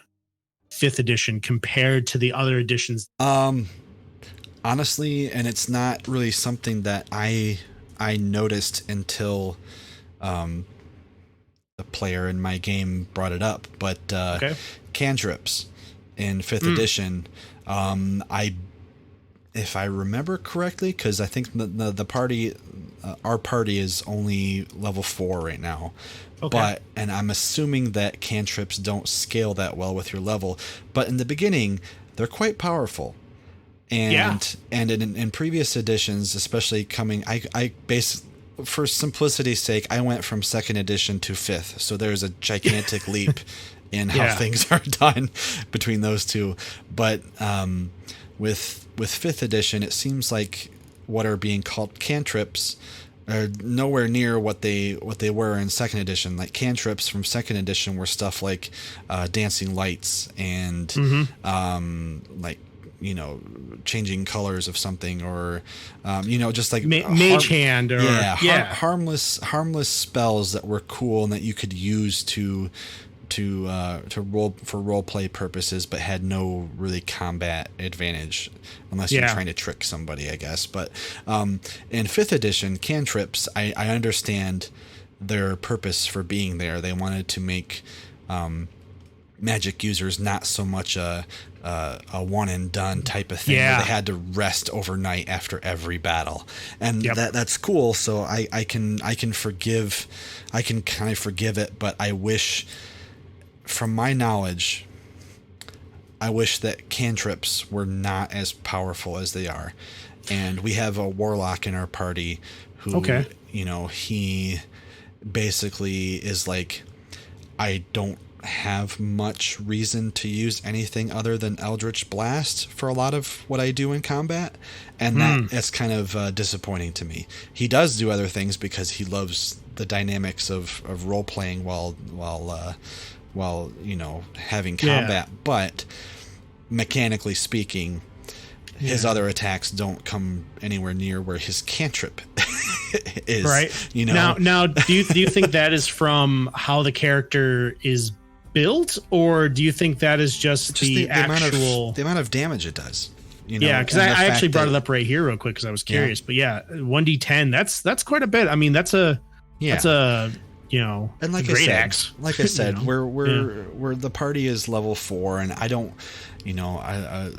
5th edition compared to the other editions? Honestly, and it's not really something that I noticed until the player in my game brought it up, but cantrips in 5th edition, if I remember correctly, because I think the party, our party is only level 4 right now. But I'm assuming that cantrips don't scale that well with your level. But in the beginning, they're quite powerful. And in previous editions, especially coming, I for simplicity's sake, I went from 2nd edition to 5th. So there's a gigantic leap in how things are done between those two. But with 5th edition, it seems like what are being called cantrips are nowhere near what they were in 2nd edition. Like cantrips from 2nd edition were stuff like dancing lights and like changing colors of something, or just like mage hand, or harmless spells that were cool and that you could use to role play purposes, but had no really combat advantage unless you're trying to trick somebody, I guess. But in 5th edition, cantrips, I understand their purpose for being there. They wanted to make magic users not so much a one and done type of thing where they had to rest overnight after every battle, and that's cool. So I can kind of forgive it, but I wish from my knowledge, I wish that cantrips were not as powerful as they are. And we have a warlock in our party who, you know, he basically is like, I don't have much reason to use anything other than Eldritch Blast for a lot of what I do in combat. And that's kind of disappointing to me. He does do other things because he loves the dynamics of role-playing while you know, having combat. But mechanically speaking, his other attacks don't come anywhere near where his cantrip is. Right. You know. Now, do you think that is from how the character is built, or do you think that is just the actual amount of damage it does? You know, yeah, because I actually brought it up right here real quick because I was curious. But yeah, 1d10. That's quite a bit. I mean, that's a you know, and like great axe. Like I said, you know? we're the party is level 4, and I don't, you know, I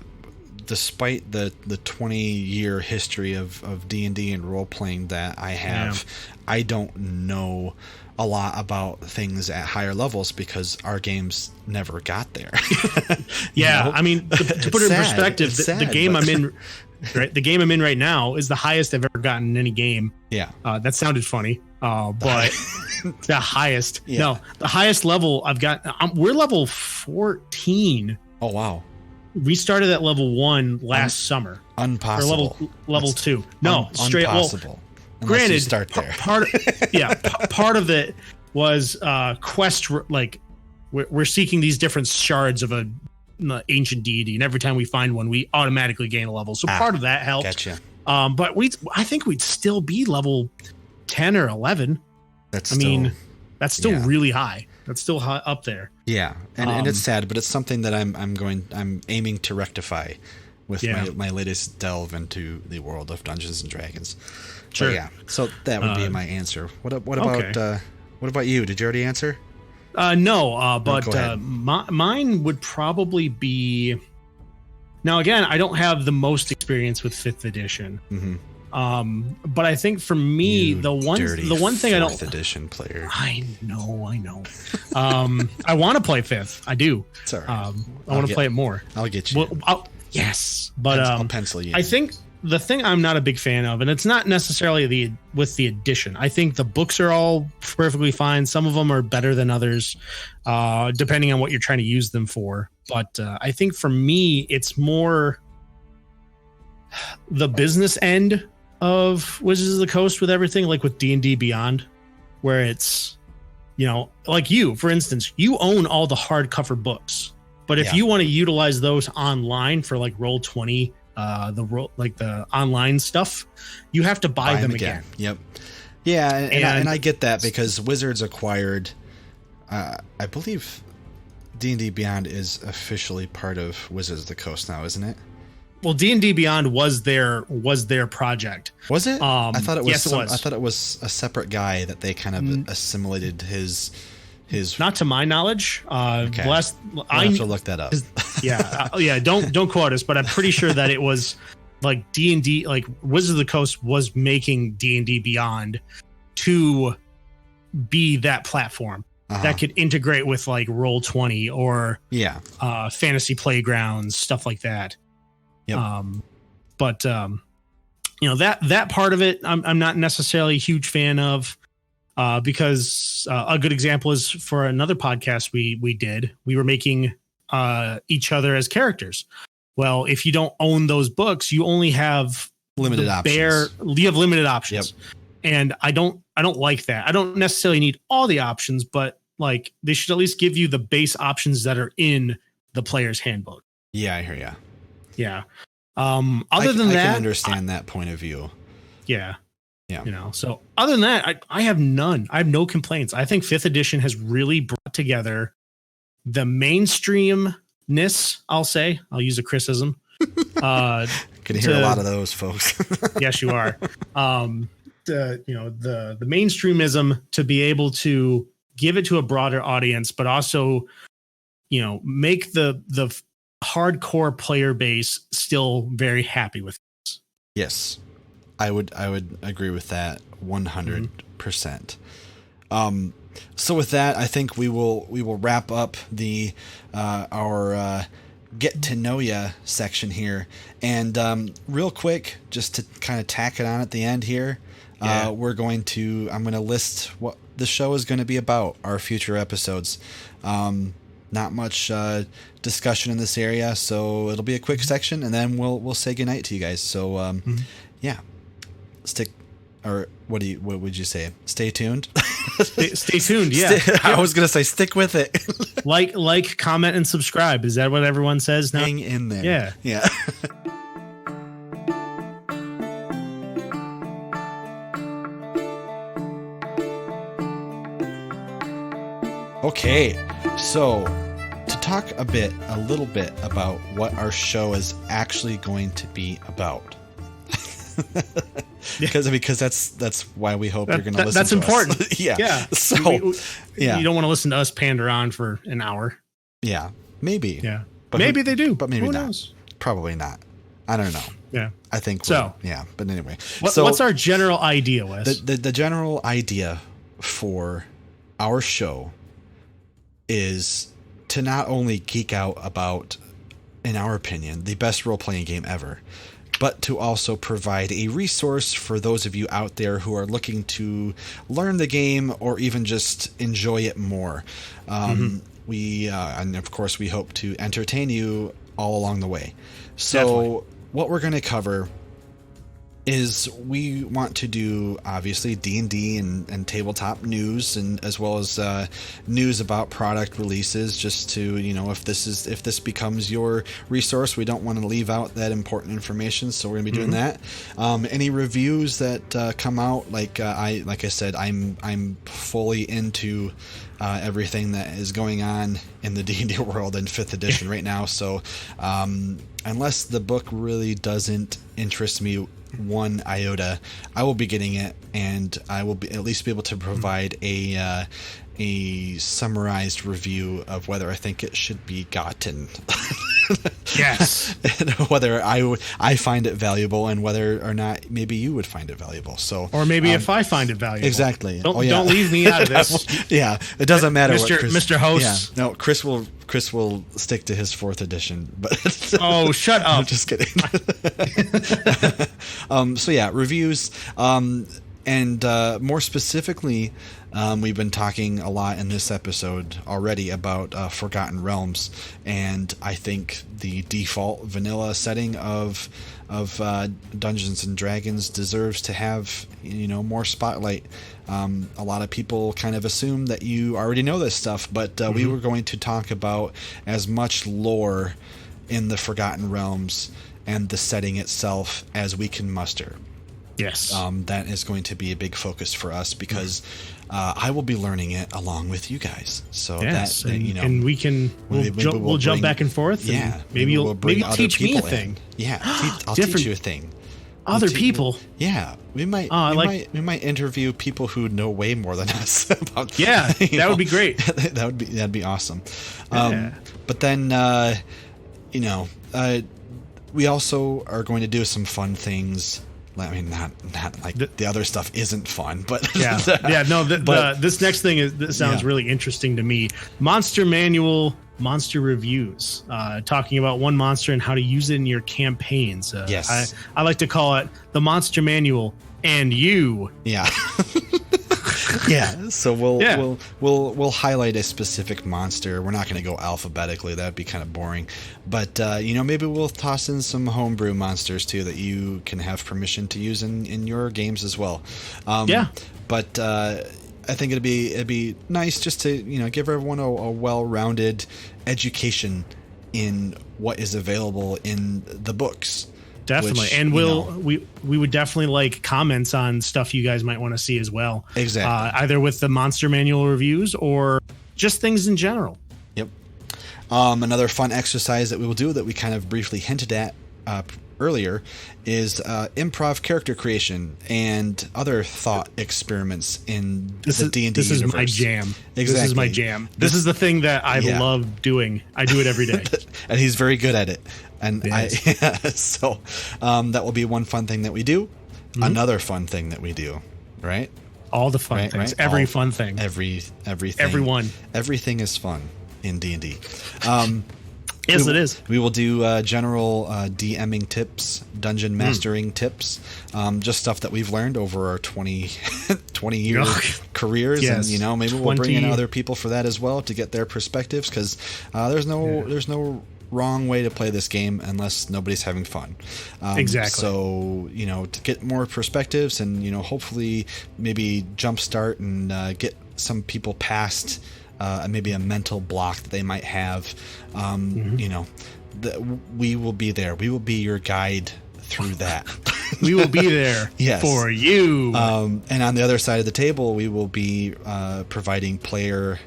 despite the 20-year history of D&D and role playing that I have, I don't know a lot about things at higher levels because our games never got there. Yeah, you know? I mean, to put it in sad. perspective, the game I'm in, right? The game I'm in right now is the highest I've ever gotten in any game. Yeah, that sounded funny, but the highest. Yeah. No, the highest level I've got. We're level 14. Oh wow. We started at level 1 last summer. Impossible. Or level 2. No, straight impossible. Well, granted, you start there. Part of it was quest. Like we're seeking these different shards of an ancient deity, and every time we find one, we automatically gain a level. So part of that helped. Gotcha. But I think we'd still be level 10 or 11. That's still really high. That's still high up there. Yeah, and it's sad, but it's something that I'm aiming to rectify with my latest delve into the world of Dungeons and Dragons. Sure. But yeah, so that would be my answer. What about you? Did you already answer? No, but mine would probably be. Now again, I don't have the most experience with 5th edition. Mm-hmm. But I think for me, the one thing I don't 4th edition player. I know. I want to play 5th. I do. It's all right. I want to play it more. I'll get you. Yes, but I'll pencil you. I think the thing I'm not a big fan of, and it's not necessarily with the edition. I think the books are all perfectly fine. Some of them are better than others, depending on what you're trying to use them for. But I think for me, it's more the business end of Wizards of the Coast with everything, like with D&D Beyond, where it's, you know, like you, for instance, you own all the hardcover books, but if you want to utilize those online for like Roll20, the online stuff, you have to buy them again. Yep. Yeah, and I get that because Wizards acquired, I believe D&D Beyond is officially part of Wizards of the Coast now, isn't it? Well, D&D Beyond was their project. Was it? I thought it was. Yes, it was. I thought it was a separate guy that they kind of assimilated his. Not to my knowledge. Okay. I have to look that up. Yeah. Don't quote us, but I'm pretty sure that it was like D&D, like Wizards of the Coast was making D&D Beyond to be that platform that could integrate with like Roll20 or Fantasy Playgrounds, stuff like that. Yep. But you know, that part of it, I'm not necessarily a huge fan of, because a good example is for another podcast we did. We were making each other as characters. Well, if you don't own those books, you only have limited options. You have limited options, and I don't like that. I don't necessarily need all the options, but like they should at least give you the base options that are in the player's handbook. Yeah, I hear you. Yeah. Other than that, I can understand that point of view. Yeah. Yeah. You know, so other than that, I have none. I have no complaints. I think 5th edition has really brought together the mainstreamness, I'll use a criticism. Can hear a lot of those, folks. Yes, you are. The mainstreamism to be able to give it to a broader audience, but also, you know, make the hardcore player base still very happy with this. Yes, I would agree with that 100%. So with that, I think we will wrap up the our get to know ya section here, and real quick, just to kind of tack it on at the end here, I'm going to list what the show is going to be about, our future episodes. Not much discussion in this area, so it'll be a quick section, and then we'll say goodnight to you guys. So stick, or what would you say? Stay tuned. Stay tuned. Yeah. I was gonna say stick with it. like, comment, and subscribe. Is that what everyone says now? Hang in there. Yeah. Okay, so to talk a little bit about what our show is actually going to be about. because that's why we hope you're going to listen. That's to important. Us. Yeah. So you don't want to listen to us pander on for an hour. Yeah, maybe. Yeah, but maybe they do, but maybe Who not. Knows? Probably not. I don't know. Yeah, I think so. Yeah, but anyway. What's our general idea, Wes? The general idea for our show is to not only geek out about, in our opinion, the best role-playing game ever, but to also provide a resource for those of you out there who are looking to learn the game or even just enjoy it more. And of course, we hope to entertain you all along the way. So Definitely. What we're going to cover is we want to do obviously D&D and tabletop news, and as well as news about product releases, just to, if this becomes your resource, we don't want to leave out that important information, so we're going to be doing that. Any reviews that come out, like I said, I'm fully into everything that is going on in the D&D world in 5th edition right now, so unless the book really doesn't interest me one iota, I will be getting it, and I will at least be able to provide a summarized review of whether I think it should be gotten. Yes. And whether I find it valuable, and whether or not maybe you would find it valuable. So, or maybe if I find it valuable. Exactly. Don't leave me out of this. Yeah, it doesn't matter, Mr. Host. Yeah, no, Chris will stick to his 4th edition. But oh, shut up! I'm just kidding. So yeah, reviews. And more specifically, we've been talking a lot in this episode already about Forgotten Realms, and I think the default vanilla setting of Dungeons and Dragons deserves to have more spotlight. A lot of people kind of assume that you already know this stuff, but we were going to talk about as much lore in the Forgotten Realms and the setting itself as we can muster. Yes. That is going to be a big focus for us, because I will be learning it along with you guys. So yes, that and we'll jump back and forth. Yeah, and maybe you'll teach me a thing. Yeah, I'll teach you a thing. Other people. Yeah, we might interview people who know way more than us about. Yeah, that would be great. that'd be awesome. But then we also are going to do some fun things. I mean, not like the other stuff isn't fun, but this next thing sounds really interesting to me. Monster Manual, monster reviews, talking about one monster and how to use it in your campaigns. Yes, I like to call it the Monster Manual and you. Yeah. Yeah, so we'll highlight a specific monster. We're not going to go alphabetically; that'd be kind of boring. But maybe we'll toss in some homebrew monsters too that you can have permission to use in your games as well. But I think it'd be nice just to give everyone a well-rounded education in what is available in the books. Definitely. And we would definitely like comments on stuff you guys might want to see as well. Exactly. Either with the Monster Manual reviews or just things in general. Yep. Another fun exercise that we will do that we kind of briefly hinted at earlier is improv character creation and other thought experiments in the D&D universe. This is my jam. Exactly. This is my jam. This is the thing that I love doing. I do it every day. And he's very good at it. And yes. So that will be one fun thing that we do. Another fun thing that we do, right? All the fun things. Every fun thing. Everything. Everyone. Everything is fun in D&D. Yes, it is. We will do general DMing tips, dungeon mastering tips, just stuff that we've learned over our 20-year careers. Yes. And, maybe we'll bring in other people for that as well to get their perspectives, because there's no wrong way to play this game unless nobody's having fun. Exactly. So, to get more perspectives and, hopefully maybe jumpstart and get some people past maybe a mental block that they might have, we will be there. We will be your guide through that. We will be there for you. And on the other side of the table, we will be providing player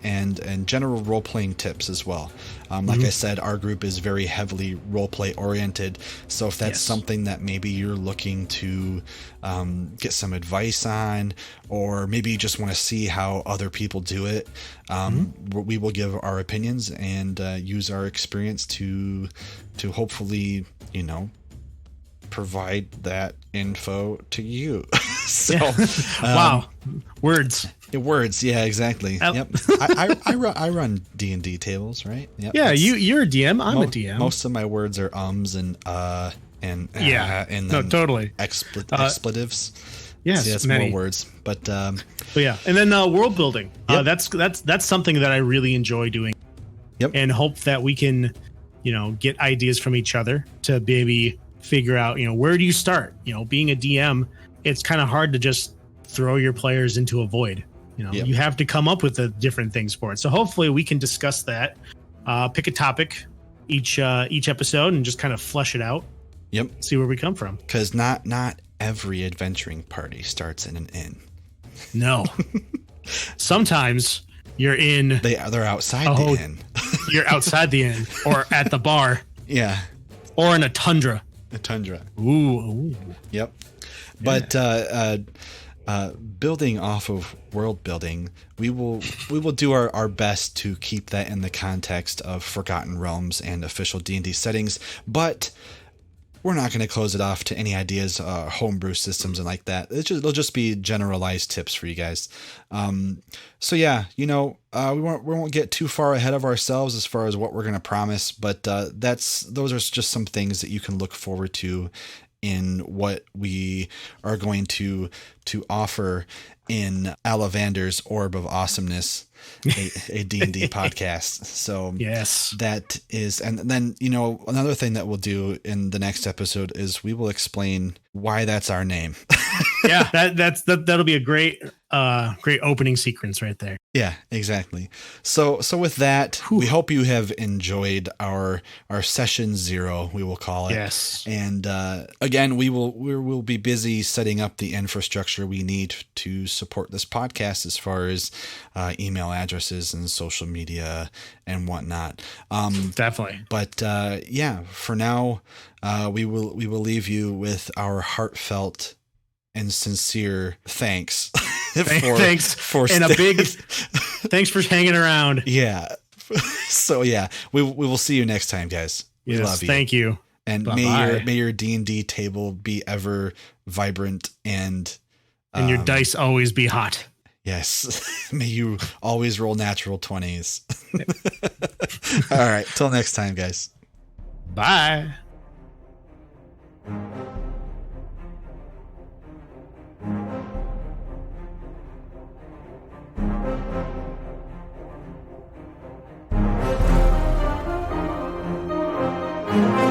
and general role-playing tips as well. Like I said, our group is very heavily role-play oriented. So if that's something that maybe you're looking to get some advice on, or maybe you just want to see how other people do it, we will give our opinions and use our experience to hopefully, provide that info to you. So, wow, words. Yeah, exactly. Yep. I run D&D tables, right? Yep. Yeah, you're a DM. I'm a DM. Most of my words are and then totally expletives. Yes, that's many more words, but yeah. And then world building. Yep. That's something that I really enjoy doing. Yep. And hope that we can, get ideas from each other to maybe figure out, where do you start? Being a DM, it's kind of hard to just throw your players into a void. You have to come up with the different things for it. So hopefully we can discuss that, pick a topic each episode and just kind of flesh it out. Yep. See where we come from. Because not every adventuring party starts in an inn. No. Sometimes you're in. They're outside the inn. You're outside the inn or at the bar. Yeah. Or in a tundra. Ooh. Yep. But building off of world building, we will do our best to keep that in the context of Forgotten Realms and official D&D settings, but we're not going to close it off to any ideas, homebrew systems and like that. It'll just be generalized tips for you guys. So yeah, we won't get too far ahead of ourselves as far as what we're going to promise, but those are just some things that you can look forward to in what we are going to offer in Alavander's Orb of Awesomeness, a D&D podcast. So yes, that is, and then, another thing that we'll do in the next episode is we will explain why that's our name. Yeah, that'll be a great opening sequence right there. Yeah, exactly. So with that, we hope you have enjoyed our session 0, we will call it. Yes. And again, we will be busy setting up the infrastructure we need to support this podcast as far as email addresses and social media and whatnot. Definitely. But for now, we will leave you with our heartfelt and sincere thanks. Thanks for and a big thanks for hanging around. Yeah. So yeah, we will see you next time, guys. We love you. Thank you. And may your D&D table be ever vibrant and your dice always be hot. Yes. May you always roll natural 20s. All right. Till next time, guys. Bye. Thank you.